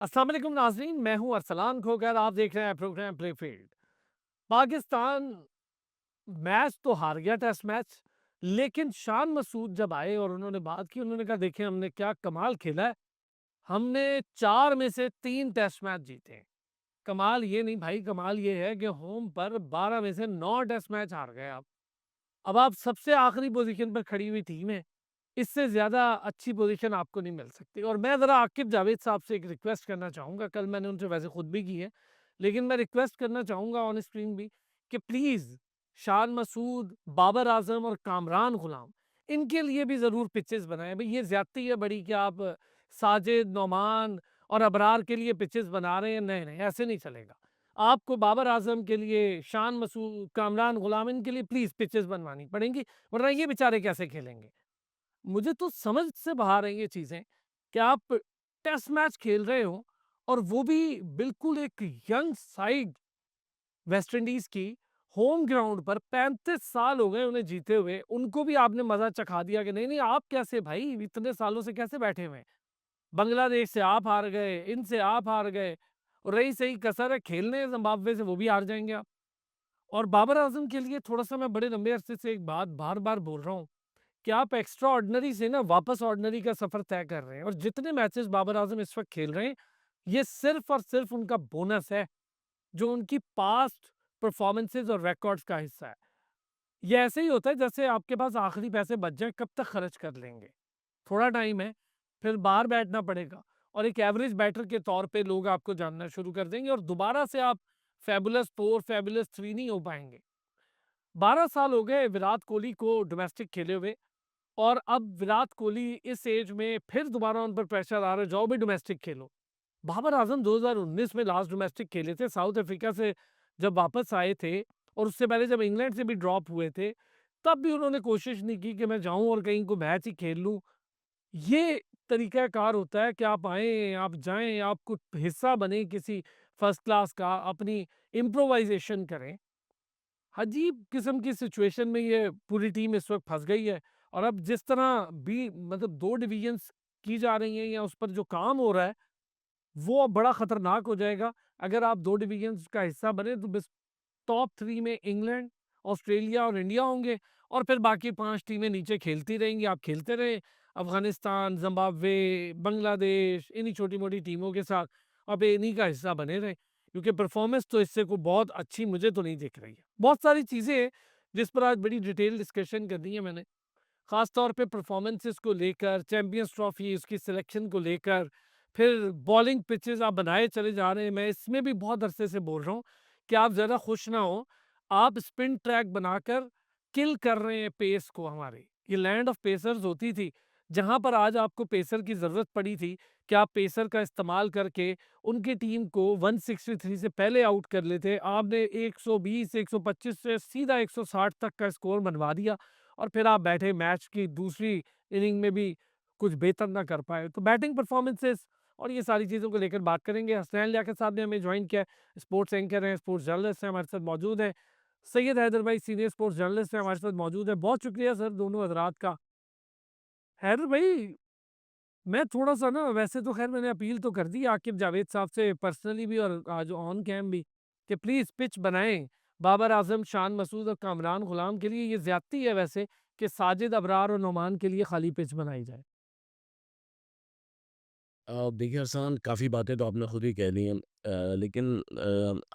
अस्सलाम वालेकुम नाज़रीन, मैं हूं अरसलान खोकर। आप देख रहे हैं program play field. Pakistan match तो हार गया, टेस्ट मैच। लेकिन शान मसूद जब आए और उन्होंने बात की, उन्होंने कहा देखिए हमने क्या कमाल खेला है। हमने 4 में से 3 टेस्ट मैच जीते हैं। कमाल ये नहीं भाई, कमाल ये है कि होम पर 12 में से 9 टेस्ट मैच हार गए आप। अब आप सबसे आखिरी पोजीशन पर खड़ी हुई टीम है। इससे ज़्यादा अच्छी पोजीशन आपको नहीं मिल सकती। और मैं ज़रा आकिब जावेद साहब से एक रिक्वेस्ट करना चाहूँगा, कल मैंने उनसे वैसे खुद भी की है, लेकिन मैं रिक्वेस्ट करना चाहूँगा ऑन स्क्रीन भी कि प्लीज़ शान मसूद, बाबर आज़म और कामरान गुलाम, इनके लिए भी ज़रूर पिचेज़ बनाएँ। भई ये ज़्यादती है बड़ी कि आप साजिद, नोमान और अबरार के लिए पिचेज़ बना रहे हैं। नहीं, नहीं, ऐसे नहीं चलेगा। आपको बाबर आज़म के लिए, शान मसूद, कामरान गुलाम, इनके लिए प्लीज़ पिचेज़ बनवानी पड़ेंगी, वरना ये बेचारे कैसे खेलेंगे? मुझे तो समझ से बाहर है ये चीज़ें कि आप टेस्ट मैच खेल रहे हो और वो भी बिल्कुल एक यंग साइड वेस्ट इंडीज़ की, होम ग्राउंड पर 35 साल हो गए उन्हें जीते हुए, उनको भी आपने मज़ा चखा दिया कि नहीं, नहीं आप कैसे भाई इतने सालों से कैसे बैठे हुए हैं? बांग्लादेश से आप हार गए, इनसे आप हार गए और रही सही कसर है खेलने ज़िम्बाब्वे से, वो भी हार जाएँगे आप। और बाबर आज़म के लिए थोड़ा-सा मैं बड़े लंबे अरसे से एक बात बार-बार बोल रहा हूँ कि आप एक्स्ट्रा ऑर्डिनरी से ना वापस ऑर्डिनरी का सफर तय कर रहे हैं और जितने मैचेस बाबर आजम इस वक्त खेल रहे हैं, ये सिर्फ और सिर्फ उनका बोनस है, जो उनकी पास्ट परफॉर्मेंसेस और रिकॉर्ड्स का हिस्सा है। ये ऐसे ही होता है जैसे आपके पास आखिरी पैसे बच जाए, कब तक खर्च कर लेंगे? थोड़ा टाइम है, फिर बाहर बैठना पड़ेगा और एक एवरेज बैटर के तौर पे लोग आपको जानना शुरू कर देंगे और दोबारा से आप फैबुलस 4, फैबुलस 3 नहीं हो पाएंगे। 12 साल हो गए विराट कोहली को डोमेस्टिक खेले हुए और अब विराट कोहली इस एज में फिर दोबारा उन पर प्रेशर आ रहा है, जाओ भी डोमेस्टिक खेलो। बाबर आजम 2019 में लास्ट डोमेस्टिक खेले थे, साउथ अफ्रीका से जब वापस आए थे और उससे पहले जब इंग्लैंड से भी ड्रॉप हुए थे, तब भी उन्होंने कोशिश नहीं की कि मैं जाऊं और कहीं को मैच ही खेल लूं। ये तरीकाकार होता है कि आप आए, आप जाएं, आप कुछ हिस्सा बने किसी फर्स्ट क्लास का, अपनी इम्प्रोवाइजेशन करें। अजीब किस्म की सिचुएशन में ये पूरी टीम इस वक्त फंस गई है और अब जिस तरह भी मतलब 2 डिवीजन्स की जा रही हैं या उस पर जो काम हो रहा है, वो अब बड़ा खतरनाक हो जाएगा। अगर आप 2 डिवीजन्स का हिस्सा बने तो बस टॉप 3 में इंग्लैंड, ऑस्ट्रेलिया और इंडिया होंगे और फिर बाकी 5 टीमें नीचे खेलती रहेंगी। आप खेलते रहें अफ़गानिस्तान, ज़िम्बाब्वे, बांग्लादेश, इन्हीं छोटी-मोटी टीमों के साथ आप इन्हीं का हिस्सा बने रहें। क्योंकि परफ़ॉर्मेंस तो इससे कोई बहुत अच्छी मुझे तो नहीं दिख रही है। बहुत सारी चीज़ें हैं जिस पर आज बड़ी डिटेल डिस्कशन करनी है मैंने। ख़ास तौर पे परफ़ॉर्मेंसेस को लेकर, चैंपियंस ट्रॉफ़ी उसकी सिलेक्शन को लेकर, फिर बॉलिंग पिचेज़ आप बनाए चले जा रहे हैं। मैं इसमें भी बहुत अरसे से बोल रहा हूँ कि आप ज़रा खुश ना हों। आप स्पिन ट्रैक बनाकर किल कर रहे हैं पेस को हमारे। ये लैंड ऑफ पेसर्स होती थी, जहाँ पर आज आपको पेसर की ज़रूरत पड़ी थी कि आप पेसर का इस्तेमाल करके उनकी टीम को 163 से पहले आउट कर लेते। आपने 120, 125 से सीधा 160 तक का स्कोर बनवा दिया। और फिर आप बैठे मैच की दूसरी इनिंग में भी कुछ बेहतर ना कर पाए। तो बैटिंग परफॉर्मेंसेस और ये सारी चीज़ों को लेकर बात करेंगे। हसनैन लियाकत साहब ने हमें ज्वाइन किया है, स्पोर्ट्स एंकर हैं, स्पोर्ट्स जर्नलिस्ट हैं, हमारे साथ मौजूद हैं। सैयद हैदर भाई सीनियर स्पोर्ट्स जर्नलिस्ट हैं, हमारे साथ मौजूद हैं। बहुत शुक्रिया सर दोनों हज़रात का। हैदर भाई, मैं थोड़ा-सा ना वैसे तो ख़ैर मैंने अपील तो कर दी आकिब जावेद साहब से पर्सनली भी और आज ऑन कैम भी कि प्लीज़ पिच बनाएँ। बाबर आज़म, शान मसूद और कामरान गुलाम के लिए ये ज़्यादती है वैसे कि साजिद, अबरार और नोमान के लिए खाली पिच बनाई जाए। देखिए अरसान काफ़ी बातें तो आपने खुद ही कह ली हैं लेकिन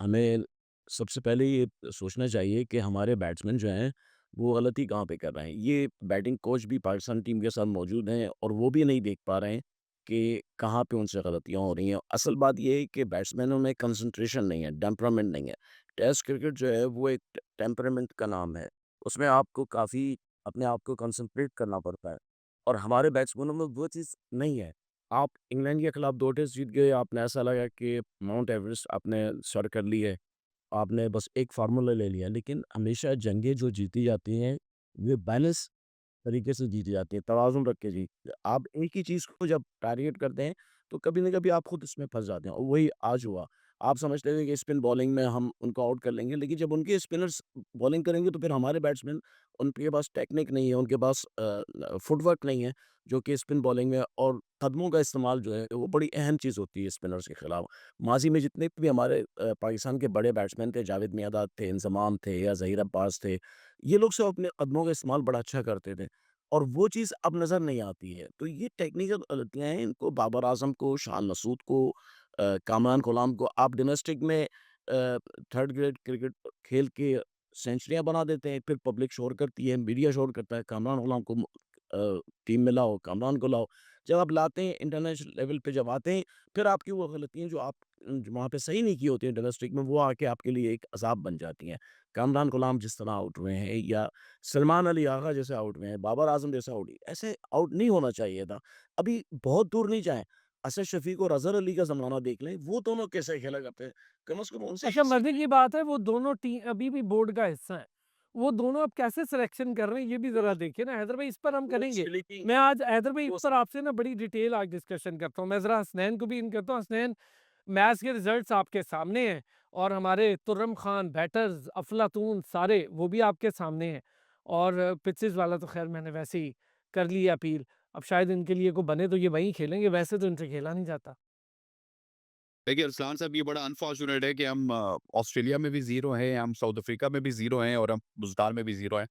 हमें सबसे पहले ये सोचना चाहिए कि हमारे बैट्समैन जो हैं वो गलती कहाँ पे कर रहे हैं। ये बैटिंग कोच भी पाकिस्तान टीम के साथ मौजूद हैं और वो भी नहीं देख पा रहे हैं कि कहाँ पे उनसे गलतियाँ हो रही हैं। असल बात ये है कि बैट्समैनों में कंसंट्रेशन नहीं है, टेम्परामेंट नहीं है। टेस्ट क्रिकेट जो है वो एक टेम्परामेंट का नाम है। उसमें आपको काफ़ी अपने आप को कंसंट्रेट करना पड़ता है और हमारे बैट्समैनों में वो चीज़ नहीं है। आप इंग्लैंड के खिलाफ 2 टेस्ट जीत गए, आपने ऐसा लगा कि माउंट एवरेस्ट आपने सर कर ली है, आपने बस एक फ़ॉर्मूला ले लिया। लेकिन हमेशा जंगें जो जीती जाती हैं, ये बैलेंस तरीके से जीती जाती हैं, तवाज़ुन रख के आप एक ही चीज़ को जब टारगेट करते हैं, तो कभी न कभी आप खुद इसमें फँस जाते हैं और वही आज हुआ। आप समझते थे कि स्पिन बॉलिंग में हम उनको आउट कर लेंगे, लेकिन जब उनके स्पिनर्स बॉलिंग करेंगे तो फिर हमारे बैट्समैन, उनके पास टेक्निक नहीं है, उनके पास फुटवर्क नहीं है, जो कि स्पिन बॉलिंग में और कदमों का इस्तेमाल जो है वो बड़ी अहम चीज़ होती है स्पिनर्स के खिलाफ। माज़ी में जितने भी हमारे पाकिस्तान के बड़े बैट्समैन थे, जावेद मियांदाद थे, इंज़माम थे या ज़हीर अब्बास थे, ये लोग सब अपने कदमों का इस्तेमाल बड़ा अच्छा करते थे और वो चीज़ अब नज़र नहीं आती है। तो ये टेक्निकल गलतियाँ हैं, इनको बाबर आज़म को, शान मसूद को, कामरान गुलाम को आप डोमेस्टिक में थर्ड ग्रेड क्रिकेट खेल के सेंचुरियाँ बना देते हैं, फिर पब्लिक शोर करती है, मीडिया शोर करता है, कामरान गुलाम को टीम में लाओ, कामरान को लाओ। जब आप लाते हैं इंटरनेशनल लेवल पे जब आते हैं, फिर आपकी वो गलतियाँ जो आप वहाँ पे सही नहीं की होती हैं डोमेस्टिक में, वो आके आपके लिए एक अज़ाब बन जाती हैं। कामरान गुलाम जिस तरह आउट हुए हैं या सलमान अली आगा जैसे आउट हुए हैं, बाबर आज़म जैसे आउट ऐसे आउट नहीं होना चाहिए था। अभी बहुत दूर नहीं जाएँ, असद शफ़ीक और अज़हर अली का ज़माना देख लें, वो दोनों कैसे खेला करते हैं। कम से कम उनसे अच्छा, ये मज़े सीखें। की बात है वो दोनों टी अभी भी बोर्ड का हिस्सा हैं। वो दोनों अब कैसे सिलेक्शन कर रहे हैं ये भी ज़रा देखिए ना हैदर भाई, इस पर हम वो करेंगे। स्लिपिंग मैं आज हैदर भाई वो इस पर आपसे ना बड़ी डिटेल आज डिस्कशन करता हूँ। मैं ज़रा हसनैन को भी इन करता हूँ। हसनैन, मैच के रिज़ल्ट्स आपके सामने हैं और हमारे तुर्रम खान, बैटर्स, अफ़लातून सारे वो भी आपके सामने हैं और पिचेज़ वाला तो ख़ैर मैंने वैसे ही कर ली है अपील। अब शायद इनके लिए कोई बने तो ये वहीं खेलेंगे, वैसे तो इनसे खेला नहीं जाता। देखिए अरसलान साहब, ये बड़ा अनफॉर्चुनेट है कि हम ऑस्ट्रेलिया में भी ज़ीरो हैं, हम साउथ अफ्रीका में भी ज़ीरो हैं और हम मुल्तान में भी ज़ीरो हैं।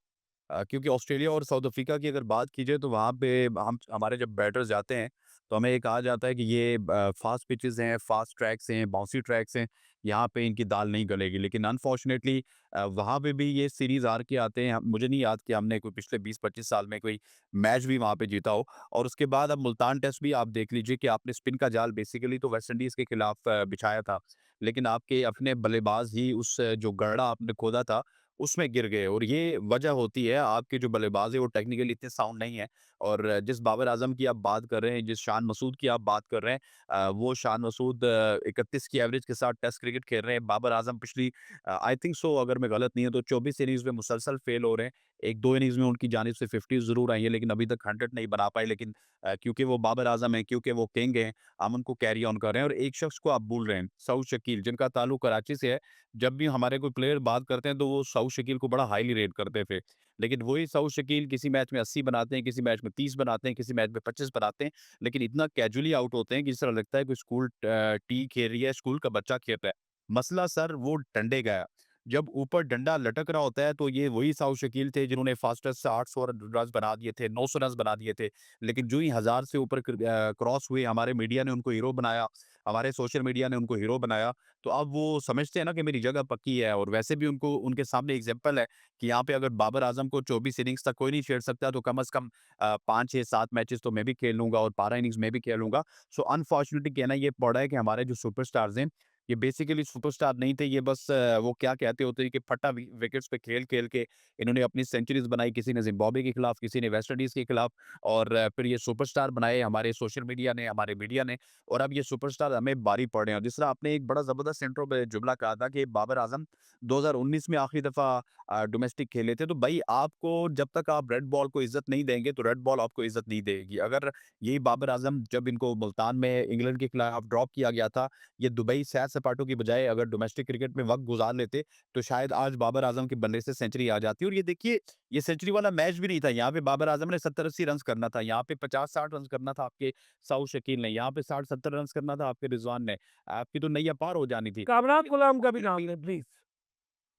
क्योंकि ऑस्ट्रेलिया और साउथ अफ्रीका की अगर बात की जाए तो वहाँ पे हम हमारे जब बैटर्स जाते हैं तो हमें ये कहा जाता है कि ये फास्ट पिचेस हैं, फास्ट ट्रैक्स हैं, बाउंसी ट्रैक्स हैं, यहाँ पे इनकी दाल नहीं गलेगी। लेकिन अनफॉर्चुनेटली वहाँ पे भी ये सीरीज़ हार के आते हैं। मुझे नहीं याद कि हमने कोई पिछले 20-25 साल में कोई मैच भी वहाँ पे जीता हो। और उसके बाद अब मुल्तान टेस्ट भी आप देख लीजिए कि आपने स्पिन का जाल बेसिकली तो वेस्ट इंडीज़ के खिलाफ बिछाया था। लेकिन आपके अपने बल्लेबाज ही उस जो गड्ढा आपने खोदा था उसमें गिर गए और ये वजह होती है आपके जो बल्लेबाज है वो टेक्निकली इतने साउंड नहीं है। और जिस बाबर आजम की आप बात कर रहे हैं, जिस शान मसूद की आप बात कर रहे हैं, वो शान मसूद 31 की एवरेज के साथ टेस्ट क्रिकेट खेल रहे हैं। बाबर आजम पिछली आई थिंक सो, अगर मैं गलत नहीं हूँ तो 24 इनिंग्स में मुसलसल फेल हो रहे हैं। 1-2 इनिंग्स में उनकी जानिब से 50 ज़रूर आई है लेकिन अभी तक 100 नहीं बना पाए। लेकिन क्योंकि वो बाबर आजम हैं, क्योंकि वो किंग हैं, हम उनको कैरी ऑन कर रहे हैं। और एक शख्स को आप भूल रहे हैं, सऊद शकील, जिनका ताल्लुक कराची से है। जब भी हमारे कोई प्लेयर बात करते हैं तो वो सऊद शकील को बड़ा हाईली रेट करते थे। लेकिन वही सऊद शकील किसी मैच में 80 बनाते हैं, किसी मैच में 30 बनाते हैं, किसी मैच में 25 बनाते हैं, लेकिन इतना कैजुअली आउट होते हैं कि जिस तरह लगता है कोई स्कूल टी खेल रही है, स्कूल का बच्चा खेल रहा है। मसला सर वो डंडे का है। जब ऊपर डंडा लटक रहा होता है तो ये वही सऊद शकील थे जिन्होंने फास्टेस्ट से 800 रन बना दिए थे, 900 रन बना दिए थे। लेकिन जो ही 1000 से ऊपर क्रॉस हुए, हमारे मीडिया ने उनको हीरो बनाया, हमारे सोशल मीडिया ने उनको हीरो बनाया। तो अब वो समझते हैं ना कि मेरी जगह पक्की है। और वैसे भी उनको उनके सामने एग्जाम्पल है कि यहाँ पे अगर बाबर आजम को 24 इनिंग्स तक कोई नहीं छेड़ सकता तो कम से कम 5, 6, 7 मैचेस तो मैं भी खेल लूँगा और 12 इनिंग्स मैं भी खेलूँगा। सो अनफॉर्चुनेटली कहना ये पड़ रहा है कि हमारे जो सुपरस्टार्स हैं, ये बेसिकली सुपरस्टार नहीं थे। ये बस वो क्या कहते होते हैं कि फटा विकेट्स पे खेल-खेल के इन्होंने अपनी सेंचुरीज़ बनाई। किसी ने ज़िम्बाब्वे के खिलाफ, किसी ने वेस्ट इंडीज़ के खिलाफ। और फिर ये सुपरस्टार बनाए हमारे सोशल मीडिया ने, हमारे मीडिया ने। और अब ये सुपरस्टार हमें बारी पड़ रहे हैं। जिस तरह आपने एक बड़ा ज़बरदस्त इंट्रो पे जुमला कहा था कि बाबर आज़म 2019 में आखिरी दफ़ा डोमेस्टिक खेले थे। तो भई आपको जब तक आप रेड बॉल को इज़्ज़त नहीं देंगे, तो रेड बॉल आपको इज़्ज़त नहीं देगी। अगर यही बाबर आज़म जब इनको मुल्तान में इंग्लैंड के खिलाफ ड्रॉप किया गया था, ये दुबई सैर-सपाटों की बजाय अगर डोमेस्टिक क्रिकेट में वक़्त गुज़ार लेते, तो शायद आज बाबर आज़म के बल्ले से सेंचुरी आ जाती। और ये देखिए, ये सेंचुरी वाला मैच भी नहीं था। यहाँ पे बाबर आज़म ने 70-80 रन्स करना था। यहाँ पे 50-60 रन्स करना था आपके सऊद शकील ने। यहाँ पे 60-70 रन्स करना था आपके रिज़वान ने। आपकी तो नैया पार हो जानी थी। कामरान गुलाम का भी नाम अनफॉर्चुनेटली लें प्लीज़।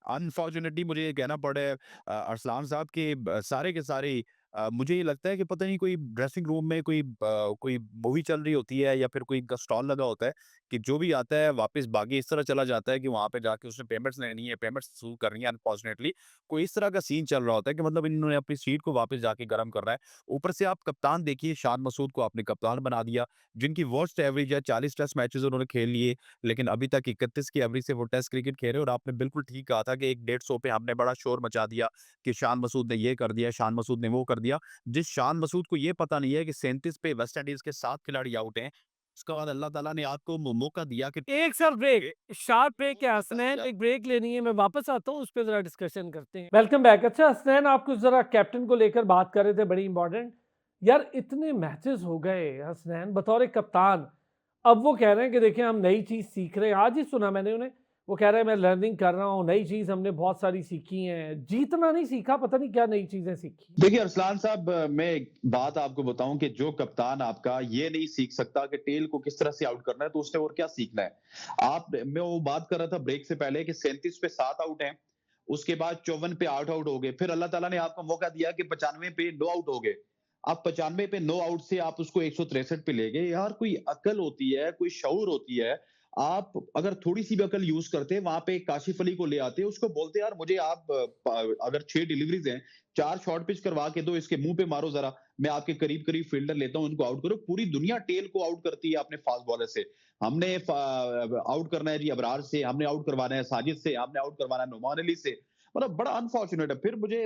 अनफॉर्चुनेटली मुझे ये कहना पड़ा है अरसलान साहब कि सारे के सारे मुझे ये लगता है कि पता नहीं कोई ड्रेसिंग रूम में कोई मूवी चल रही होती है या फिर कोई इनका स्टॉल लगा होता है कि जो भी आता है वापस भागे इस तरह चला जाता है कि वहाँ पे जाके उसने पेमेंट्स लेनी है, पेमेंट्स वसूल करनी है। अनफॉर्चुनेटली कोई इस तरह का सीन चल रहा होता है कि मतलब इन्होंने अपनी सीट को वापस जाके गर्म करना है। ऊपर से आप कप्तान देखिए, शान मसूद को आपने कप्तान बना दिया, जिनकी वर्स्ट एवरेज है, 40 टेस्ट मैचेस उन्होंने खेल लिए, लेकिन अभी तक 31 की एवरेज से वो टेस्ट क्रिकेट खेल रहे हैं। और आपने बिल्कुल ठीक कहा था कि 1 डेढ़ 100 पे हमने बड़ा शोर मचा दिया कि शान मसूद ने ये कर दिया, शान मसूद ने वो कर दिया। जिस शान मसूद को ये पता नहीं है कि 37 पे वेस्ट इंडीज़ के 7 खिलाड़ी आउट हैं। उसके बाद अल्लाह ताला ने आपको मौका दिया कि एक सर ब्रेक, ए, शार्ट ब्रेक है बस हसनैन, यार एक ब्रेक लेनी है, मैं वापस आता हूँ, उस पे ज़रा डिस्कशन करते हैं। Welcome back. अच्छा हसनैन, आप कुछ ज़रा कैप्टन को लेकर बात कर रहे थे, बड़ी इंपॉर्टेंट। यार इतने मैचेस हो गए हसनैन, बतौर कप्तान अब वो कह रहे हैं कि देखिए हम नई चीज़ सीख रहे हैं, आज ही सुना मैंने उन्हें, वो कह रहे हैं मैं लर्निंग कर रहा हूँ, नई चीज़ हमने बहुत सारी सीखी हैं, जीतना नहीं सीखा, पता नहीं क्या नई चीज़ें सीखी हैं। देखिए अरसलान साहब, मैं एक बात आपको बताऊं कि जो कप्तान आपका ये नहीं सीख सकता कि टेल को किस तरह से आउट करना है, तो उसने और क्या सीखना है। आप मैं वो बात कर रहा था ब्रेक से पहले कि 37 पे 7 आउट हैं, उसके बाद 54 पे 8 आउट हो गए, फिर अल्लाह ताला ने आपको मौका दिया कि 95 पे 9 आउट हो गए। आप 95 पे 9 आउट से आप उसको 163 पे ले गए। यार कोई अकल होती है, कोई शऊर होती है। आप अगर थोड़ी-सी भी अकल यूज़ करते, वहाँ पे काशिफ अली को ले आते, उसको बोलते यार मुझे आप अगर 6 डिलीवरीज़ हैं, 4 शॉर्ट पिच करवा के दो, इसके मुंह पे मारो जरा, मैं आपके करीब-करीब फील्डर लेता हूँ, उनको आउट करो। पूरी दुनिया टेल को आउट करती है अपने फास्ट बॉलर से। हमने आउट करना है जी अबरार से, हमने आउट करवाना है साजिद से, हमने आउट करवाना है नुमान अली से। मतलब बड़ा अनफॉर्चुनेट है। फिर मुझे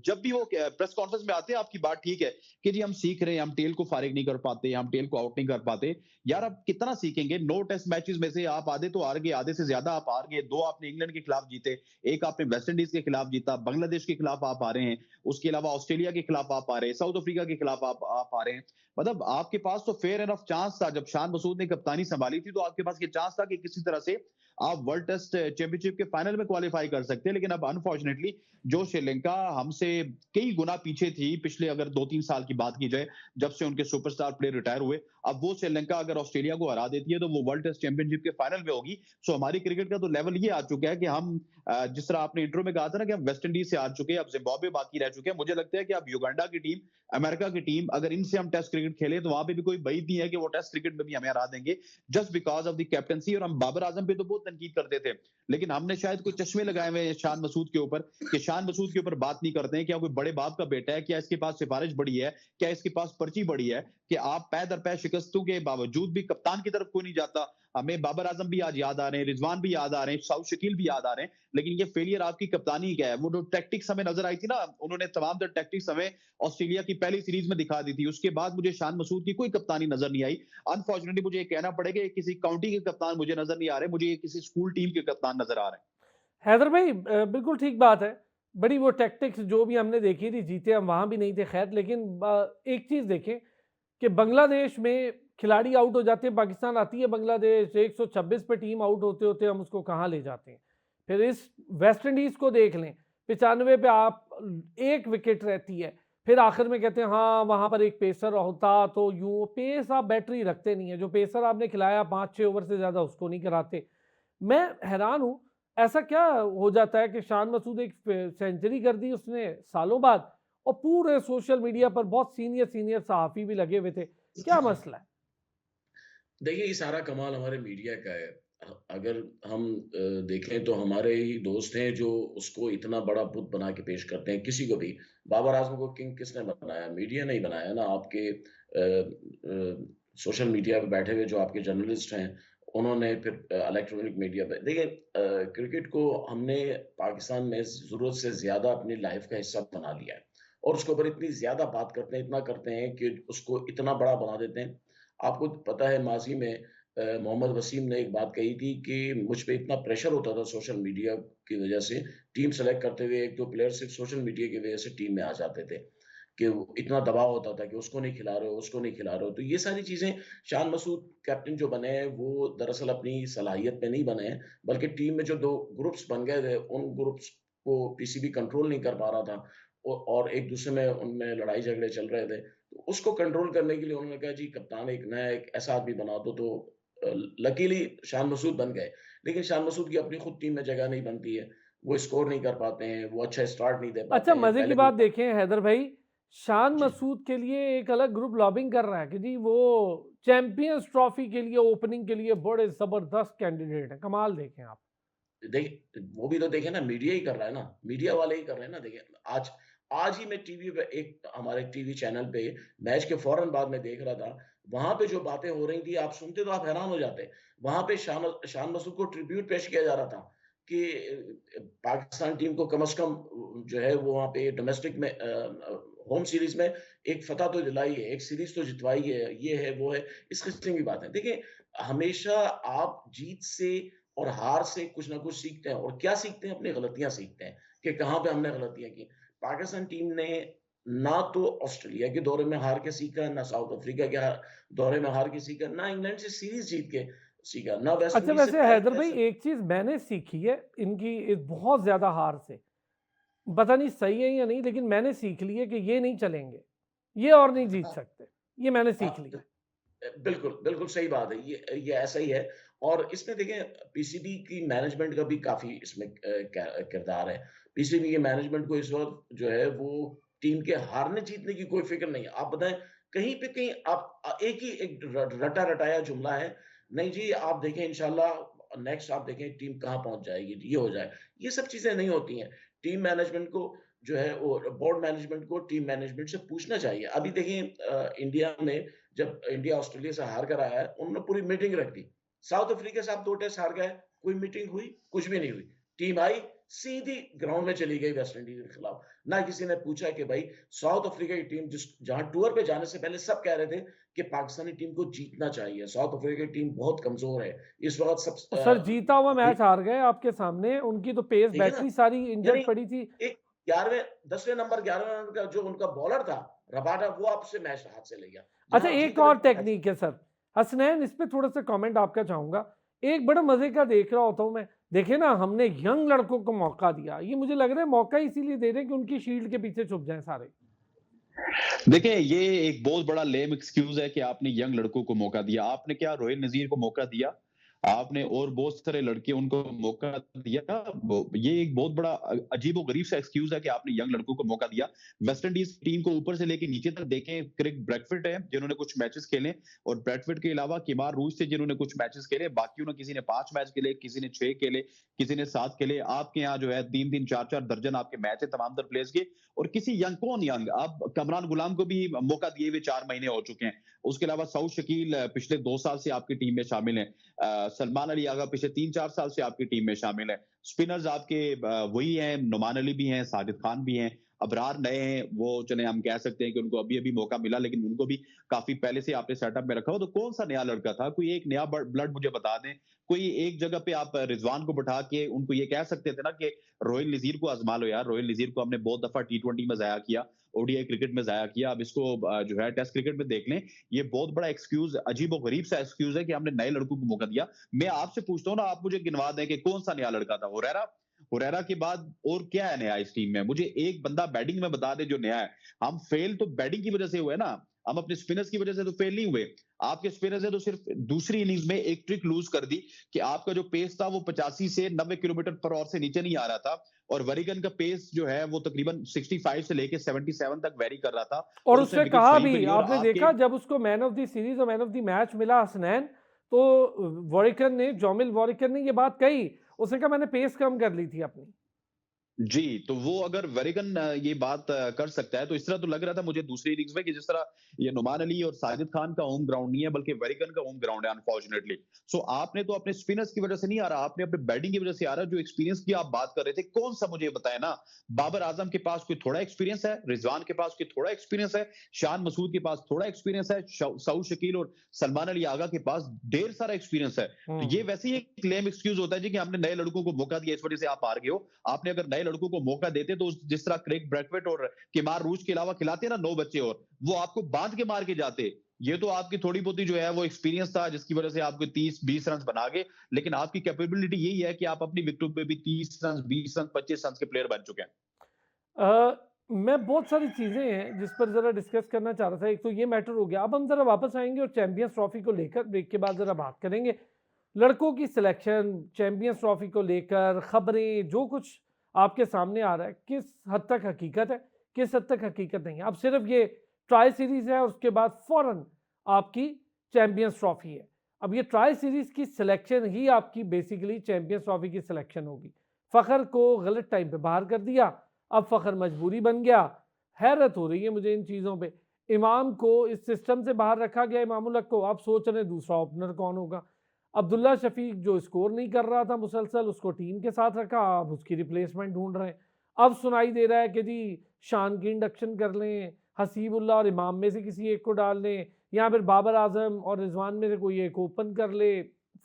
जब भी वो प्रेस कॉन्फ्रेंस में आते हैं, आपकी बात ठीक है कि जी हम सीख रहे हैं, हम टेल को फारिग नहीं कर पाते, हम टेल को आउट नहीं कर पाते। यार आप कितना सीखेंगे? 9 टेस्ट मैचेस में से आप आधे तो हार गए, आधे से ज्यादा आप हार गए। 2 आपने इंग्लैंड के खिलाफ जीते, एक आपने वेस्ट इंडीज के खिलाफ जीता, बांग्लादेश के खिलाफ आप आ रहे हैं, उसके अलावा ऑस्ट्रेलिया के खिलाफ आप आ रहे हैं, साउथ अफ्रीका के खिलाफ आप आ रहे हैं। मतलब आपके पास तो फेयर एनफ चांस था। जब शान मसूद ने कप्तानी संभाली थी, तो आपके पास ये चांस था कि किसी तरह से आप वर्ल्ड टेस्ट चैंपियनशिप के फाइनल में क्वालिफाई कर सकते हैं। लेकिन अब अनफॉर्चुनेटली जो श्रीलंका हमसे कई गुना पीछे थी, पिछले अगर 2-3 साल की बात की जाए, जब से उनके सुपरस्टार प्लेयर रिटायर हुए, अब वो श्रीलंका अगर ऑस्ट्रेलिया को हरा देती है, तो वो वर्ल्ड टेस्ट चैंपियनशिप के फाइनल में होगी। सो हमारी क्रिकेट का तो लेवल ये आ चुका है कि हम जिस तरह आपने इंट्रो में कहा था ना कि हम वेस्ट इंडीज से हार चुके हैं, अब जिम्बाब्वे बाकी रह चुके हैं। मुझे लगता है कि अब युगांडा की टीम, अमेरिका की टीम, अगर इनसे हम टेस्ट क्रिकेट खेले, तो वहां पे भी कोई बईद नहीं है कि वो टेस्ट क्रिकेट में भी हमें हरा देंगे, just because of the captaincy. और हम बाबर आजम पे तो बहुत तनकीद करते थे, लेकिन हमने शायद कोई चश्मे लगाए हुए हैं शान मसूद के ऊपर, कि शान मसूद के ऊपर बात नहीं करते हैं। क्या कोई बड़े बाप का बेटा है? क्या इसके पास सिफारिश बड़ी है? क्या इसके पास पर्ची बड़ी है कि आप पै दर पै शिकस्तों के बावजूद भी कप्तान की तरफ कोई नहीं जाता? हमें बाबर आजम भी आज याद आ रहे हैं, रिजवान भी याद आ रहे हैं, साउथ शकील भी याद आ रहे हैं, लेकिन ये फेलियर आपकी कप्तानी का है। वो जो टैक्टिक्स हमें नजर आई थी ना, उन्होंने तमाम तर टैक्टिक्स हमें ऑस्ट्रेलिया की पहली सीरीज में दिखा दी थी। उसके बाद मुझे शान मसूद की कोई कप्तानी नजर नहीं आई। अनफॉर्चुनेटली मुझे ये कहना पड़ेगा, ये किसी काउंटी के कप्तान मुझे नजर नहीं आ रहे, मुझे ये किसी स्कूल टीम के कप्तान नजर आ रहे हैं। हैदर भाई बिल्कुल ठीक बात है। बड़ी वो टैक्टिक्स जो भी हमने देखी थी, जीते हम वहाँ भी नहीं थे खैर, लेकिन एक चीज़ देखें कि बांग्लादेश में खिलाड़ी आउट हो जाते हैं, पाकिस्तान आती है बांग्लादेश 126 पे टीम आउट होते होते हम उसको कहाँ ले जाते हैं। फिर इस वेस्ट इंडीज़ को देख लें, 95 पे आप एक विकेट रहती है, फिर आखिर में कहते हैं हाँ वहाँ पर एक पेसर होता तो यूँ, पेस आप बैटरी रखते नहीं है, जो पेसर आपने खिलाया 5-6 ओवर से ज़्यादा उसको नहीं कराते। मैं हैरान हूँ, ऐसा क्या हो जाता है कि शान मसूद एक सेंचुरी कर दी उसने सालों बाद, और पूरे सोशल मीडिया पर बहुत सीनियर सीनियर सहाफ़ी भी लगे हुए थे। क्या मसला है? देखिए, ये सारा कमाल हमारे मीडिया का है। अगर हम देखें तो हमारे ही दोस्त हैं जो उसको इतना बड़ा बुत बना के पेश करते हैं किसी को भी। बाबर आज़म को किंग किसने बनाया? मीडिया ने ही बनाया ना। आपके सोशल मीडिया पे बैठे हुए जो आपके जर्नलिस्ट हैं, उन्होंने फिर इलेक्ट्रॉनिक मीडिया पे देखिए क्रिकेट को हमने पाकिस्तान में ज़रूरत से ज़्यादा अपनी लाइफ़ का हिस्सा बना लिया है और उसके ऊपर इतनी ज़्यादा बात करते हैं, इतना करते हैं कि उसको इतना बड़ा बना देते हैं। आपको पता है माज़ी में मोहम्मद वसीम ने एक बात कही थी कि मुझ पे इतना प्रेशर होता था सोशल मीडिया की वज़ह से, टीम सेलेक्ट करते हुए 1-2 प्लेयर सिर्फ़ सोशल मीडिया की वज़ह से टीम में आ जाते थे, कि वो इतना दबाव होता था कि उसको नहीं खिला रहे हो, उसको नहीं खिला रहे हो। तो ये सारी चीज़ें शान मसूद कैप्टन जो बने हैं, वो दरअसल अपनी सलाहियत पे नहीं बने हैं, बल्कि टीम में जो 2 ग्रुप्स बन गए थे, उन ग्रुप्स को पीसीबी कंट्रोल नहीं कर पा रहा था और एक-दूसरे में उनमें लड़ाई-झगड़े चल रहे थे। तो उसको कंट्रोल करने के लिए उन्होंने कहा जी कप्तान एक नया एक ऐसा आदमी बना दो तो लकीली शान मसूद बन गए। लेकिन शान मसूद की अपनी खुद टीम में जगह नहीं बनती है। वो स्कोर नहीं कर पाते हैं, वो अच्छा स्टार्ट नहीं दे पाते अच्छा, हैं। मज़े की पहले बात ग्रुप देखें हैदर भाई, शान जी। मसूद के लिए एक अलग ग्रुप लॉबिंग कर रहा है कि जी वो चैंपियंस ट्रॉफी के लिए ओपनिंग के लिए बड़े ज़बरदस्त कैंडिडेट हैं। कमाल देखें आप। देखिए, वो भी तो देखिए ना मीडिया ही कर रहा है ना, मीडिया वाले ही कर रहे हैं ना। देखिए आज आज ही मैं टीवी पे एक हमारे टीवी चैनल पे मैच के फ़ौरन बाद मैं देख रहा था, वहाँ पे जो बातें हो रही थी आप सुनते तो आप हैरान हो जाते। वहाँ पे शान मसूद को ट्रिब्यूट पेश किया जा रहा था कि पाकिस्तान टीम को कम से कम जो है वो वहाँ पे डोमेस्टिक में होम सीरीज़ में एक फ़तह तो दिलाई है, एक सीरीज़ तो जितवाई है, ये है, वो है, इस किस्म की बातें। देखिए, हमेशा आप जीत से और हार से कुछ ना कुछ सीखते हैं और क्या सीखते हैं? अपनी गलतियाँ सीखते हैं कि कहाँ पे हमने गलतियाँ की। पाकिस्तान टीम ने ना तो ऑस्ट्रेलिया के दौरे में हार के सीखा, ना साउथ अफ्रीका के दौरे में हार के सीखा, ना इंग्लैंड से सीरीज जीत के सीखा, ना वेस्ट अच्छा, इंडीज से वैसे पहले हैदर भाई टेस्ट। एक चीज़ मैंने सीखी है इनकी इस बहुत ज़्यादा हार से, पता नहीं सही है या नहीं, लेकिन मैंने सीख ली है कि ये नहीं चलेंगे, ये और नहीं जीत हाँ, सकते, ये मैंने हाँ, सीख लिया है। बिल्कुल, बिल्कुल सही बात है। ये ऐसा ही है और इसमें देखें पीसीबी की मैनेजमेंट का भी काफ़ी इसमें किरदार है। पीसीबी के मैनेजमेंट को इस वक़्त जो है वो टीम के हारने-जीतने की कोई फ़िक्र नहीं है। आप बताएँ कहीं पे कहीं आप एक ही एक रटा-रटाया जुमला है, नहीं जी आप देखें इंशाल्लाह नेक्स्ट आप देखें टीम कहाँ पहुँच जाएगी, ये हो जाए। ये सब चीज़ें नहीं होती हैं। टीम मैनेजमेंट को जो है वो बोर्ड मैनेजमेंट को टीम मैनेजमेंट से पूछना चाहिए। अभी देखिए इंडिया में जब इंडिया ऑस्ट्रेलिया से हार कर आया है, उन्होंने पूरी मीटिंग रख दी। साउथ अफ्रीका से आप 2 टेस्ट हार गए, कोई मीटिंग हुई? कुछ भी नहीं हुई। टीम आई, सीधी ग्राउंड में चली गई वेस्ट इंडीज़ के खिलाफ। ना किसी ने पूछा कि भाई साउथ अफ्रीका की टीम जहाँ टूर पे जाने से पहले सब कह रहे थे कि पाकिस्तानी टीम को जीतना चाहिए। साउथ अफ्रीका की टीम बहुत कमज़ोर है। इस वक़्त सर जीता हुआ दे मैच हार गए आपके सामने, उनकी तो पेस देखिए ना, बैटरी सारी यानी इंजर्ड पड़ी थी। एक 11वें 10वें नंबर 11वें नंबर का जो उनका बॉलर था, रबाडा वो आपसे मैच हाथ से ले गया। अच्छा, जहाँ एक जीत रहे और थे मैच। टेक्नीक है सर, हसनैन इस पे थोड़ा-सा कमेंट आपका चाहूँगा। एक बड़ा मज़े का देख रहा होता हूँ मैं, देखिए ना हमने यंग लड़कों को मौका दिया, ये मुझे लग रहा है मौका इसीलिए दे रहे हैं कि उनकी शील्ड के पीछे छुप जाएँ सारे। देखिए, ये एक बहुत बड़ा लेम एक्सक्यूज़ है कि आपने यंग लड़कों को मौका दिया। आपने क्या रोहित नज़ीर को मौका दिया, आपने और बहुत सारे लड़के उनको मौका दिया। ये एक बहुत बड़ा अजीबो-गरीब सा एक्सक्यूज़ है कि आपने यंग लड़कों को मौका दिया। वेस्ट इंडीज़ टीम को ऊपर से लेके नीचे तक देखें, क्रिक ब्रैथवेट है जिन्होंने कुछ मैचेस खेले और ब्रैथवेट के अलावा किमार रूच थे जिन्होंने कुछ मैचेस खेले, बाकियों ने किसी ने 5 मैच खेले, किसी ने 6 खेले, किसी ने 7 खेले। आपके यहाँ जो है 3-3, 4-4 दर्जन आपके मैच है तमाम तर प्लेयर्स के और किसी यंग कौन यंग? आप कमरान गुलाम को भी मौका दिए हुए 4 महीने हो चुके हैं। उसके अलावा सऊद शकील पिछले 2 साल से आपकी टीम में शामिल हैं। सलमान अली आगा पिछले 3-4 साल से आपकी टीम में शामिल हैं। स्पिनर्स आपके वही हैं, नुमान अली भी हैं, साजिद खान भी हैं, अबरार नए हैं, वो चलें हम कह सकते हैं कि उनको अभी-अभी मौका मिला लेकिन उनको भी काफ़ी पहले से आपने सेटअप में रखा हो, तो कौन-सा नया लड़का था? कोई एक नया ब्लड मुझे बता दें। कोई एक जगह पे आप रिजवान को बैठा के उनको ये कह सकते थे ना कि रोहित नज़ीर को आज़मा लो यार, रोहित नज़ीर को हमने बहुत दफ़ा टी20 में ज़ाया किया, ओडीआई क्रिकेट में ज़ाया किया, अब इसको जो है टेस्ट क्रिकेट में देख लें। ये बहुत बड़ा एक्सक्यूज़ अजीबो-गरीब सा एक्सक्यूज़ है कि हमने नए लड़कों को मौका दिया। मैं आपसे पूछता हूँ ना, आप मुझे गिनवा दें कि कौन-सा नया लड़का था? हुरैरा? हुरैरा के बाद और क्या है नया इस टीम में? मुझे एक बंदा बैटिंग में बता दें जो नया है। हम फेल तो बैटिंग की वज़ह से हुए ना, हम अपने स्पिनर्स की वज़ह से तो फेल नहीं हुए। आपके स्पिनर्स ने तो सिर्फ दूसरी इनिंग्स में एक ट्रिक लूज़ कर दी कि आपका जो पेस था वो 85 से 90 किलोमीटर पर ऑवर से नीचे नहीं आ रहा था और वेरिगन का पेस जो है वो तकरीबन 65 से लेके 77 तक वेरी कर रहा था और और उसने उसने विकेट कहा वहीं पे भी, लिए और आपने आपके देखा जब उसको मैन ऑफ द सीरीज और मैन ऑफ द मैच मिला हसनैन, तो वॉरिकर ने, जोमिल वॉरिकर ने ये बात कही, उसने कहा मैंने पेस कम कर ली थी अपनी। जी, तो वो अगर वेरिगन ये बात कर सकता है, तो इस तरह तो लग रहा था मुझे दूसरी इनिंग्स में कि जिस तरह ये नुमान अली और साजिद खान का होम ग्राउंड नहीं है, बल्कि वेरिगन का होम ग्राउंड है अनफॉर्चुनेटली। सो आपने तो अपने स्पिनर्स की वजह से नहीं आ रहा, आपने अपने बैटिंग की वजह से आ रहा है, जो एक्सपीरियंस की आप बात कर रहे थे, कौन-सा मुझे बताएँ ना? बाबर आज़म के पास कोई थोड़ा एक्सपीरियंस है, रिजवान के पास कोई थोड़ा एक्सपीरियंस है, शान मसूद के पास थोड़ा एक्सपीरियंस है, सऊद शकील और सलमान अली आगा के पास ढेर सारा एक्सपीरियंस है। तो ये हुँ। वैसे ही एक लेम एक्सक्यूज़ होता है जी कि हमने नए लड़कों को मौका दिया, इस वजह से आप हार गए हो। आपने अगर नए लड़कों को मौका देते तो जिस तरह क्रेग ब्रैथवेट और किमार रूच के अलावा खिलाते ना 9 बच्चे और वो आपको बांध के मार के जाते। ये तो आपकी थोड़ी बहुत जो है वो एक्सपीरियंस था जिसकी वजह से आपको 30-20 रन बना गए, लेकिन आपकी कैपेबिलिटी यही है कि आप अपनी विकेटों पे भी 30 रन, 20 रन, 25 रन के प्लेयर बन चुके हैं। मैं बहुत सारी चीज़ें हैं जिस पर ज़रा डिस्कस करना चाह रहा था। एक तो ये मैटर हो गया, अब हम ज़रा वापस आएँगे और चैंपियंस ट्रॉफी को लेकर ब्रेक के बाद ज़रा बात करेंगे। लड़कों की सिलेक्शन, चैंपियंस ट्रॉफी को लेकर खबरें, जो कुछ आपके सामने आ रहा है, किस हद तक हकीकत है, किस हद तक हकीकत नहीं है। अब सिर्फ ये ट्राई सीरीज़ है, उसके बाद फ़ौरन आपकी चैंपियंस ट्रॉफी है। अब ये ट्राई सीरीज़ की सिलेक्शन ही आपकी बेसिकली चैंपियंस ट्रॉफी की सिलेक्शन होगी। फ़खर को गलत टाइम पे बाहर कर दिया, अब फ़खर मजबूरी बन गया। हैरत हो रही है मुझे इन चीज़ों पे। इमाम को इस सिस्टम से बाहर रखा गया, इमाम उल हक को, अब सोच रहे हैं दूसरा ओपनर कौन होगा। अब्दुल्ला शफीक जो स्कोर नहीं कर रहा था मुसलसल, उसको टीम के साथ रखा, अब उसकी रिप्लेसमेंट ढूंढ रहे हैं। अब सुनाई दे रहा है कि जी शान की इंडक्शन कर लें, हसीबुल्ला और इमाम में से किसी एक को डाल लें, या फिर बाबर आजम और रिजवान में से कोई एक ओपन कर ले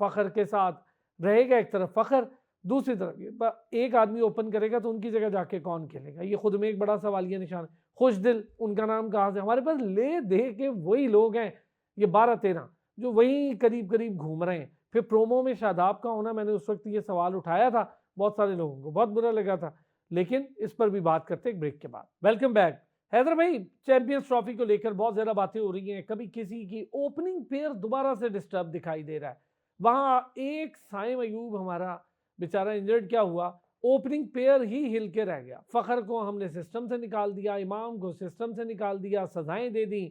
फ़खर के साथ। रहेगा एक तरफ फ़खर, दूसरी तरफ एक आदमी ओपन करेगा तो उनकी जगह जाके कौन खेलेगा, ये खुद में एक बड़ा सवालिया निशान है। खुशदिल उनका नाम कहाँ से, हमारे पास ले दे के वही लोग हैं, ये 12-13 जो वही करीब करीब घूम रहे हैं। फिर प्रोमो में शादाब का होना, मैंने उस वक्त ये सवाल उठाया था, बहुत सारे लोगों को बहुत बुरा लगा था, लेकिन इस पर भी बात करते एक ब्रेक के बाद। Welcome back. हैदर भाई, चैंपियंस ट्रॉफी को लेकर बहुत ज्यादा बातें हो रही हैं, कभी किसी की ओपनिंग पेयर दोबारा से डिस्टर्ब दिखाई दे रहा है, वहां एक साइम अयूब हमारा बेचारा इंजर्ड क्या हुआ, ओपनिंग पेयर ही हिल के रह गया। फखर को हमने सिस्टम से निकाल दिया, इमाम को सिस्टम से निकाल दिया, सजाएं दे दी,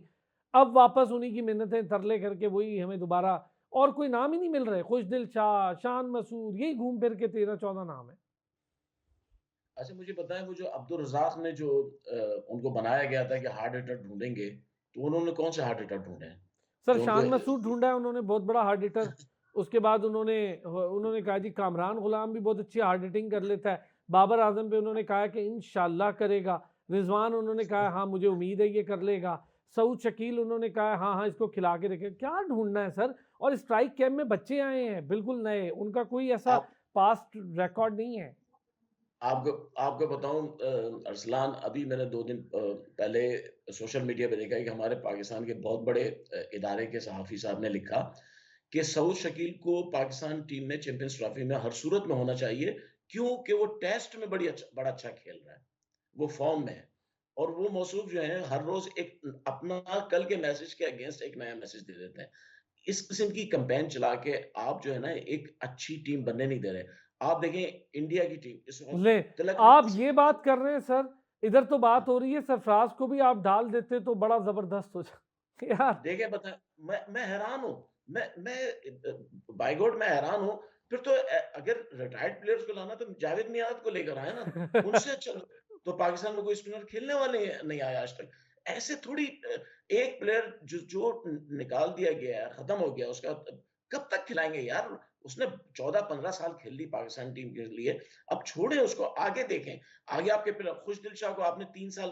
अब वापस उन्हीं की मिन्नतें तरले करके वही हमें दोबारा, और कोई नाम ही नहीं मिल रहे। खुशदिल शाह, शान मसूद, यही घूम फिर के 13-14 नाम है। अच्छा मुझे बताएं, वो जो अब्दुल रज़ाक ने जो उनको बनाया गया था कि हार्ड हिटर ढूंढेंगे, तो उन्होंने कौन से हार्ड हिटर ढूंढे हैं सर जो शान उनको मसूद ढूंढा है उन्होंने, बहुत बड़ा हार्ड हिटर। उसके बाद उन्होंने उन्होंने कहा जी कामरान गुलाम भी बहुत अच्छी हार्ड हिटिंग कर लेता है। बाबर आजम पे उन्होंने कहा कि इंशाल्लाह करेगा। रिजवान उन्होंने कहा हाँ मुझे उम्मीद है ये कर लेगा। सऊद शकील उन्होंने कहा हाँ हाँ इसको खिला के देखे। क्या ढूंढना है सर, और स्ट्राइक कैम्प में बच्चे आए हैं बिल्कुल नए, उनका कोई ऐसा आप पास्ट रिकॉर्ड नहीं है। आपको आपको बताऊं, अरसलान, अभी मैंने 2 दिन पहले सोशल मीडिया पे देखा कि हमारे पाकिस्तान के बहुत बड़े इदारे के सहाफ़ी साहब ने लिखा कि सऊद शकील को पाकिस्तान टीम में चैंपियंस ट्रॉफी में हर सूरत में होना चाहिए, क्योंकि वो टेस्ट में बड़ा अच्छा खेल रहा है, वो फॉर्म में है। और वो मौसूफ जो है हर रोज एक अपना कल के मैसेज के अगेंस्ट एक नया मैसेज दे देते हैं। इस किस्म की कैंपेन चला के आप जो है ना एक अच्छी टीम बनने नहीं दे रहे। आप देखें इंडिया की टीम इस वक्त ले, तिलक आप वर्मा ये बात कर रहे हैं सर, इधर तो बात हो रही है सरफराज को भी आप डाल देते तो बड़ा जबरदस्त हो जाता यार। देखे बता, मैं हैरान हूँ। मैं बाय गॉड मैं हैरान हूँ। फिर तो अगर रिटायर्ड प्लेयर्स को लाना तो जावेद मियां को लेकर आए ना, उनसे अच्छा। तो पाकिस्तान में कोई स्पिनर खेलने वाले नहीं आया आज तक। ऐसे थोड़ी एक प्लेयर जो जो निकाल दिया गया है, खत्म हो गया उसका, कब तक खिलाएंगे यार। उसने 14-15 साल खेल ली पाकिस्तान टीम के लिए, अब छोड़े उसको, आगे देखें। आगे आपके प्लेयर खुशदिल शाह को आपने 3 साल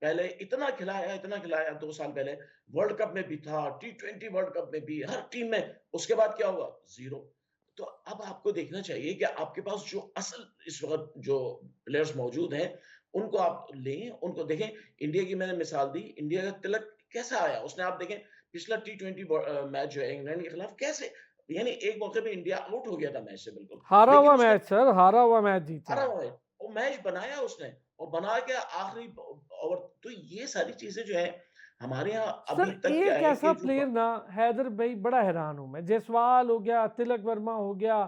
पहले इतना खिलाया 2 साल पहले, वर्ल्ड कप में भी था, टी20 वर्ल्ड कप में भी, हर टीम में। उसके बाद क्या हुआ? ज़ीरो। तो अब आपको देखना चाहिए कि आपके पास जो असल इस वक़्त जो प्लेयर्स मौजूद हैं, उनको आप लें, उनको देखें। इंडिया की मैंने मिसाल दी, इंडिया का तिलक कैसा आया? उसने आप देखें पिछला टी20 मैच जो है इंग्लैंड के खिलाफ, कैसे यानी एक मौके पे इंडिया आउट हो गया था मैच से बिल्कुल, हारा लेकिन हुआ उसने मैच सर, हारा हुआ मैच जीते हारा हैं। हुआ है, वो मैच बनाया उसने और बना के आखिरी ओवर। तो ये सारी चीज़ें जो है हमारे यहाँ सर अभी तक क्या एक है ऐसा कि जो प्लेयर ना, हैदर भाई बड़ा हैरान हूं मैं, जायसवाल हो गया, तिलक वर्मा हो गया,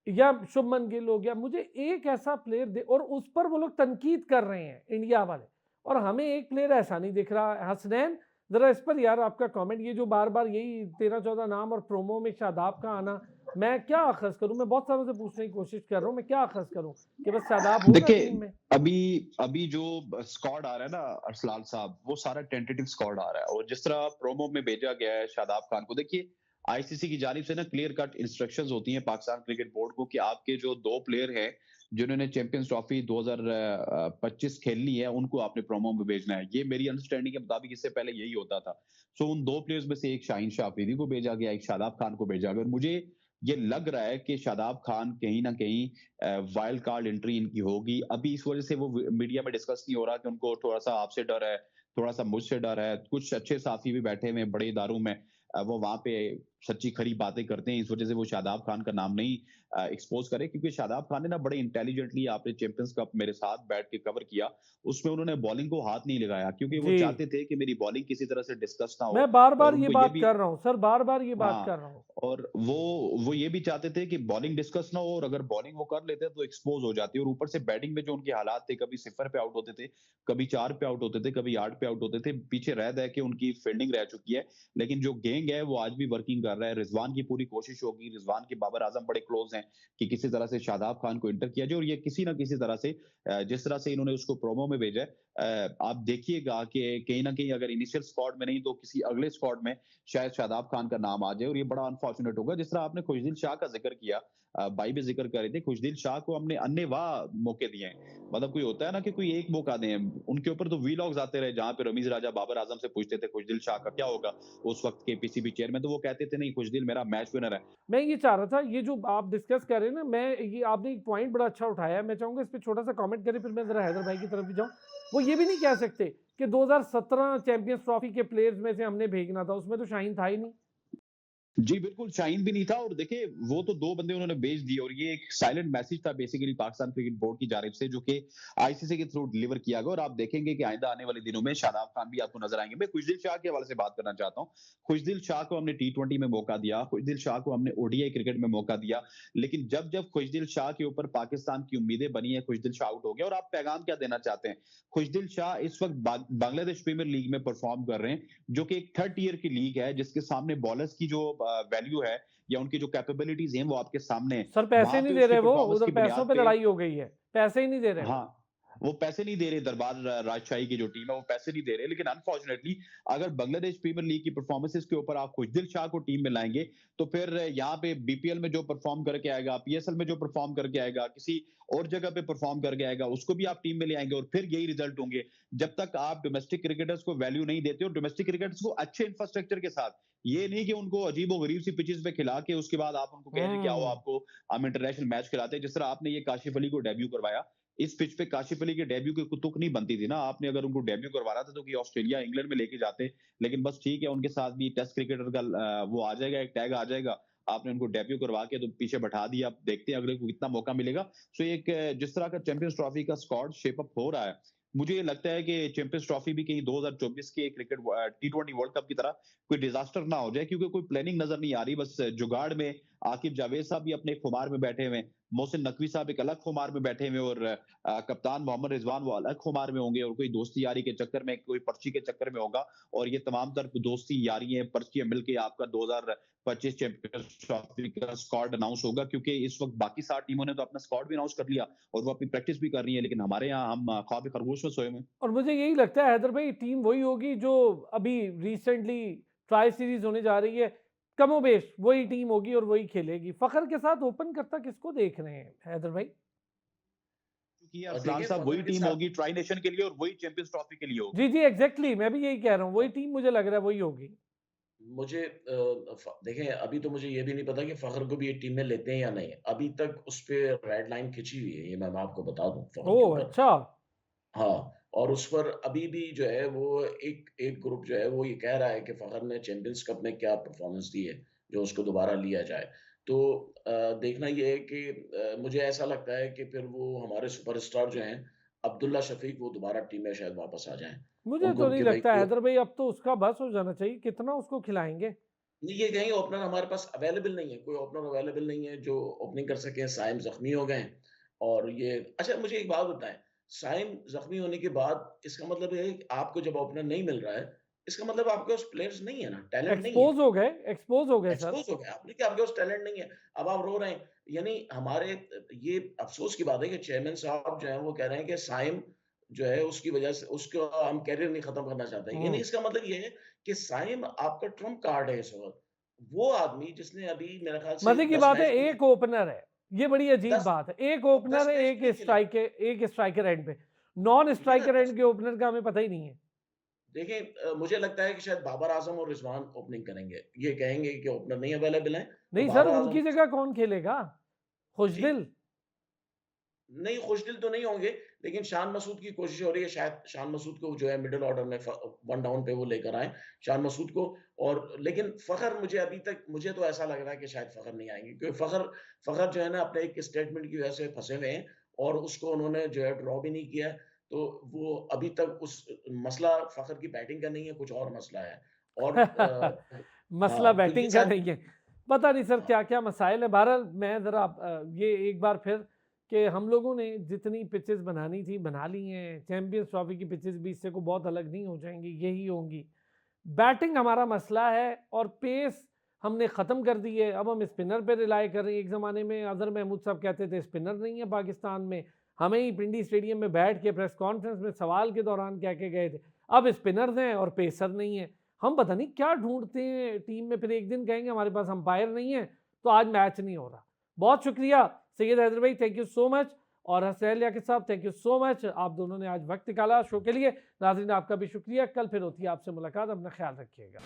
या शुभमन गिल हो गया, मुझे एक ऐसा प्लेयर दे, और उस पर वो लोग तनकीद कर रहे हैं इंडिया वाले, और हमें एक प्लेयर ऐसा नहीं दिख रहा है। हसनैन, जरा इस पर यार आपका कमेंट, ये जो बार बार यही 13-14 नाम और प्रोमो में शादाब का आना, मैं क्या अखज़ करूं? मैं बहुत सालों से पूछने की कोशिश कर रहा हूं, मैं क्या अखज़ करूं कि बस शादाब होगा देखिए, टीम में? अभी अभी जो स्क्वाड आ रहा है ना अरसलान साहब, वो सारा टेंटेटिव स्क्वाड आ रहा है और जिस तरह प्रोमो में भेजा गया है शादाब खान को, देखिए आईसीसी की जानिब से ना क्लियर कट इंस्ट्रक्शंस होती हैं पाकिस्तान क्रिकेट बोर्ड को कि आपके जो 2 प्लेयर हैं, जिन्होंने चैंपियंस ट्रॉफी 2025 खेलनी है, उनको आपने प्रोमो में भेजना है। ये मेरी अंडरस्टैंडिंग के मुताबिक इससे पहले यही होता था। सो उन 2 प्लेयर्स में से एक शाहीन शाह अफरीदी को भेजा गया, एक शादाब खान को भेजा गया और मुझे ये लग रहा है कि शादाब खान कहीं न कहीं वाइल्ड कार्ड एंट्री इनकी होगी। अभी इस वजह से वो मीडिया में डिस्कस नहीं हो रहा कि उनको थोड़ा-सा आपसे डर है, थोड़ा-सा मुझसे डर है। कुछ अच्छे साथी भी बैठे हुए हैं बड़े इदारों में, वो वहाँ पे सच्ची खरी बातें करते हैं। इस वजह से वो शादाब खान का नाम नहीं एक्सपोज़ करे क्योंकि शादाब खान ने ना बड़े इंटेलिजेंटली आपने चैंपियंस कप मेरे साथ बैठ के कवर किया। उसमें उन्होंने बॉलिंग को हाथ नहीं लगाया क्योंकि वो जी, चाहते थे कि मेरी बॉलिंग किसी तरह से डिस्कस ना मैं हो बार और बार ये उनको ये बात भी कर रहा हूं सर, बार बार ये बात कर हाँ, रहा हूं। और वो ये भी चाहते थे कि बॉलिंग डिस्कस ना हो और अगर बॉलिंग वो कर लेते तो एक्सपोज़ हो जाती और ऊपर से बैटिंग में जो उनके हालात थे, कभी 0 पे आउट होते थे, कभी 4 पे आउट होते थे, कभी 8 पे आउट होते थे। पीछे रह के उनकी फील्डिंग रह चुकी है, लेकिन जो गैंग है वो आज भी वर्किंग कर रहा है। रिजवान की पूरी कोशिश होगी, रिजवान के बाबर आज़म बड़े क्लोज़ हैं कि किसी तरह से शादाब खान को एंटर किया जाए और ये किसी न किसी तरह से जिस तरह से इन्होंने उसको प्रोमो में भेजा है, आप देखिएगा कि कहीं न कहीं अगर इनिशियल स्क्वाड में नहीं तो किसी अगले स्क्वाड में शायद शादाब खान का नाम आ जाए और ये बड़ा अनफॉर्चुनेट होगा। जिस तरह आपने खुशदिल शाह का ज़िक्र किया, भाई भी ज़िक्र कर रहे थे, खुशदिल शाह को हमने अन्नेवाह मौके दिए हैं। मतलब कोई होता है ना कि कोई एक मौका दें, उनके ऊपर तो वीलॉग्स आते रहे जहाँ पे रमीज़ राजा बाबर आज़म से पूछते थे खुशदिल शाह का क्या होगा? उस वक़्त के पीसीबी चेयरमैन, तो वो कहते थे नहीं खुशदिल मेरा मैच विनर है। मैं ये चाह रहा था, ये जो आप डिस्कस कर रहे हैं ना, मैं ये आपने एक पॉइंट बड़ा अच्छा उठाया है, मैं चाहूँगा इस पे छोटा-सा कमेंट करें, फिर मैं ज़रा हैदर भाई की तरफ भी जाऊँ। वो ये भी नहीं कह सकते कि 2017 चैंपियंस ट्रॉफी के प्लेयर्स में से हमने भेजना था, उसमें तो शाहीन था ही नहीं। जी, बिल्कुल शाहीन भी नहीं था और देखिए वो तो 2 बंदे उन्होंने बेच दिए और ये एक साइलेंट मैसेज था बेसिकली पाकिस्तान क्रिकेट बोर्ड की जानिब से जो कि आईसीसी के थ्रू डिलीवर किया गया और आप देखेंगे कि आइंदा आने वाले दिनों में शादाब खान भी आपको नज़र आएँगे। मैं खुशदिल शाह के हवाले से बात करना चाहता हूँ। खुशदिल शाह को हमने टी20 में मौका दिया, खुशदिल शाह को हमने ओडीआई क्रिकेट में मौका दिया, लेकिन जब-जब खुशदिल शाह के ऊपर पाकिस्तान की उम्मीदें बनी हैं, खुशदिल शाह आउट हो गया और आप पैगाम क्या देना चाहते हैं? खुशदिल शाह इस वक़्त बांग्लादेश प्रीमियर लीग में परफ़ॉर्म कर रहे हैं, जो कि एक 3rd टियर की लीग है जिसके सामने बॉलर्स की जो वैल्यू है या उनकी जो कैपेबिलिटीज़ हैं वो आपके सामने हैं। सर पैसे वहाँ नहीं पे दे उसकी रहे वो, परफ़ॉर्मेंस उधर की पैसों बुनियाद पे पे लड़ाई हो गई है। पैसे ही नहीं दे रहे वो। हाँ, वो पैसे नहीं दे रहे दरबार राजशाही की जो टीम है वो पैसे नहीं दे रहे लेकिन अनफॉर्चुनेटली अगर बांग्लादेश प्रीमियर लीग की परफॉर्मेंसेस के ऊपर आप खुशदिल शाह को टीम में लाएँगे, तो फिर यहाँ पे बीपीएल में जो परफॉर्म करके आएगा, पीएसएल में जो परफॉर्म करके आएगा, किसी और जगह पे परफॉर्म करके आएगा, उसको भी आप टीम में ले आएँगे और फिर यही रिजल्ट होंगे। जब तक आप डोमेस्टिक क्रिकेटर्स को वैल्यू नहीं देते और डोमेस्टिक क्रिकेटर्स को अच्छे इंफ्रास्ट्रक्चर के साथ, ये नहीं कि उनको अजीबो-गरीब सी पिचेस पे खिला के उसके बाद आप उनको कह रहे हैं कि आओ हुँ। आपको हम इंटरनेशनल मैच खिलाते हैं। जिस तरह आपने ये काशिफ अली को डेब्यू करवाया, इस पिच पे काशिफ अली के डेब्यू की तुक नहीं बनती थी ना, आपने अगर उनको डेब्यू करवाना था तो कि ऑस्ट्रेलिया, इंग्लैंड में लेके जाते, लेकिन बस ठीक है उनके साथ भी टेस्ट क्रिकेटर का वो आ जाएगा, एक टैग आ जाएगा, आपने उनको डेब्यू करवा के तो पीछे बैठा दिया, अब देखते हैं अगले को कितना मौका मिलेगा। सो एक जिस तरह का चैंपियंस ट्रॉफी का स्क्वाड शेप अप हो रहा है, मुझे ये लगता है कि चैंपियंस ट्रॉफी भी कहीं 2024 के क्रिकेट टी20 वर्ल्ड कप की तरह कोई डिजास्टर ना हो जाए क्योंकि कोई प्लानिंग नजर नहीं आ रही, बस जुगाड़ में आकिब जावेद साहब भी अपने खुमार में बैठे हुए हैं, मोहसिन नकवी साहब एक अलग खुमार में बैठे हुए और कप्तान मोहम्मद रिजवान वो अलग खुमार में होंगे और कोई दोस्ती यारी के चक्कर में कोई पर्ची के चक्कर में होगा और ये तमाम तर दोस्ती यारियां पर्चियां मिलके आपका 2025 चैंपियंस ट्रॉफी का स्क्वाड अनाउंस होगा क्योंकि इस वक्त बाकी 7 टीमों ने तो अपना स्क्वाड भी अनाउंस कर लिया और वो अपनी प्रैक्टिस भी कर रही है लेकिन हमारे यहाँ हम ख्वाब खरगोश में सोए हुए हैं। और मुझे यही लगता है हैदर भाई, टीम वही होगी जो अभी रिसेंटली ट्राई सीरीज होने जा रही है, कमोबेश वही टीम होगी और वही खेलेगी। फखर के साथ ओपन करता किसको देख रहे हैं हैदर भाई? क्योंकि अरसलान देखिए साहब फखर वही के टीम साथ होगी ट्राई नेशन के लिए और वही चैंपियंस ट्रॉफी के लिए होगी। जी जी एग्जैक्टली, मैं भी यही कह रहा हूँ, वही टीम मुझे लग रहा है वही होगी। मुझे देखें अभी तो मुझे ये भी नहीं पता कि फखर को भी ये टीम में लेते हैं या नहीं। अभी तक उस पे रेड लाइन खिंची हुई है, ये मैं आपको बता दूं फखर के ओह ऊपर। अच्छा। हाँ, और उस पर अभी भी जो है वो एक एक ग्रुप जो है वो ये कह रहा है कि फ़खर ने चैंपियंस कप में क्या परफ़ॉर्मेंस दी है, जो उसको दोबारा लिया जाए। तो देखना ये है कि मुझे ऐसा लगता है कि फिर वो हमारे सुपरस्टार जो हैं, अब्दुल्ला शफ़ीक वो दोबारा टीम में शायद वापस आ जाएँ। मुझे तो उनको नहीं कि भई लगता को हैदर भाई, अब तो उसका बस हो जाना चाहिए, कितना उसको खिलाएंगे। नहीं, ये कहीं ओपनर हमारे पास अवेलेबल नहीं है, कोई ओपनर अवेलेबल नहीं है जो ओपनिंग कर सके। साइम ज़ख्मी हो गए हैं और ये अच्छा मुझे एक बात बताएँ, साइम ज़ख्मी होने के बाद इसका मतलब ये है कि आपको जब ओपनर नहीं मिल रहा है, इसका मतलब आपके पास प्लेयर्स नहीं है ना, टैलेंट नहीं है। एक्सपोज हो गए सर। एक्सपोज़ हो गए आप, नहीं कि आपके पास टैलेंट नहीं है, अब आप रो रहे हैं। यानी हमारे ये अफ़सोस की बात है कि चेयरमैन साहब जो हैं वो कह रहे हैं कि साइम जो है उसकी वज़ह से उसका हम करियर नहीं ख़त्म करना चाहते हैं। यानी हम्म। इसका मतलब ये है कि साइम आपका ट्रम्प कार्ड है इस वक़्त। वो आदमी जिसने अभी मेरे ख़्याल से मजे की 10 बात है, मैच खेले, एक ओपनर है, ये बड़ी अजीब 10 बात है, एक वो ओपनर 10 है, मैच नहीं खेले। एक स्ट्राइकर एंड पे, नॉन ये ना स्ट्राइकर 10 एंड के ओपनर का हमें पता ही नहीं है। देखिए मुझे लगता है कि शायद बाबर आज़म और रिज़वान ओपनिंग करेंगे। ये कहेंगे कि ओपनर नहीं अवेलेबल हैं, तो नहीं सर, बाबर आज़म उनकी जगह कौन खेलेगा? जी? खुशदिल। नहीं, खुशदिल तो नहीं होंगे, लेकिन शान मसूद की कोशिश हो रही है शायद शान मसूद को जो है मिडल ऑर्डर में वन डाउन पे वो लेकर आएँ, शान मसूद को। और लेकिन फ़खर मुझे अभी तक मुझे तो ऐसा लग रहा है कि शायद फ़खर नहीं आएँगे क्योंकि फ़खर जो है ना अपने एक स्टेटमेंट की वजह से फँसे हुए हैं और उसको उन्होंने जो है ड्रॉ भी नहीं किया है, तो वो अभी तक उस मसला फ़खर की बैटिंग का नहीं है, कुछ और मसला है। और मसला हाँ, तो ये बैटिंग का सारी नहीं है। पता नहीं सर हाँ, क्या-क्या मसाइल है। बहरहाल मैं ज़रा ये एक बार फिर कि हम लोगों ने जितनी पिचेज़ बनानी थी बना ली हैं। चैंपियंस ट्रॉफी की पिचेज़ भी इससे को बहुत अलग नहीं हो जाएँगी, यही होंगी। बैटिंग हमारा मसला है और पेस हमने ख़त्म कर दी है। अब हम स्पिनर पे रिलाय कर रहे हैं। एक ज़माने में अज़हर महमूद साहब कहते थे स्पिनर नहीं है पाकिस्तान में। हमें ही पिंडी स्टेडियम में बैठ के प्रेस कॉन्फ्रेंस में सवाल के दौरान कह के गए थे। अब स्पिनर्स हैं और पेसर नहीं है। हम पता नहीं क्या ढूँढते हैं टीम में, फिर एक दिन कहेंगे हमारे पास अंपायर नहीं है, तो आज मैच नहीं हो रहा। बहुत शुक्रिया सैयद हैदर भाई, थैंक यू सो मच। और हसनैन याक़ूब साहब, थैंक यू सो मच। आप दोनों ने आज वक़्त निकाला शो के लिए। नाज़रीन आपका भी शुक्रिया। कल फिर होती है आपसे मुलाकात। अपना ख़्याल रखिएगा।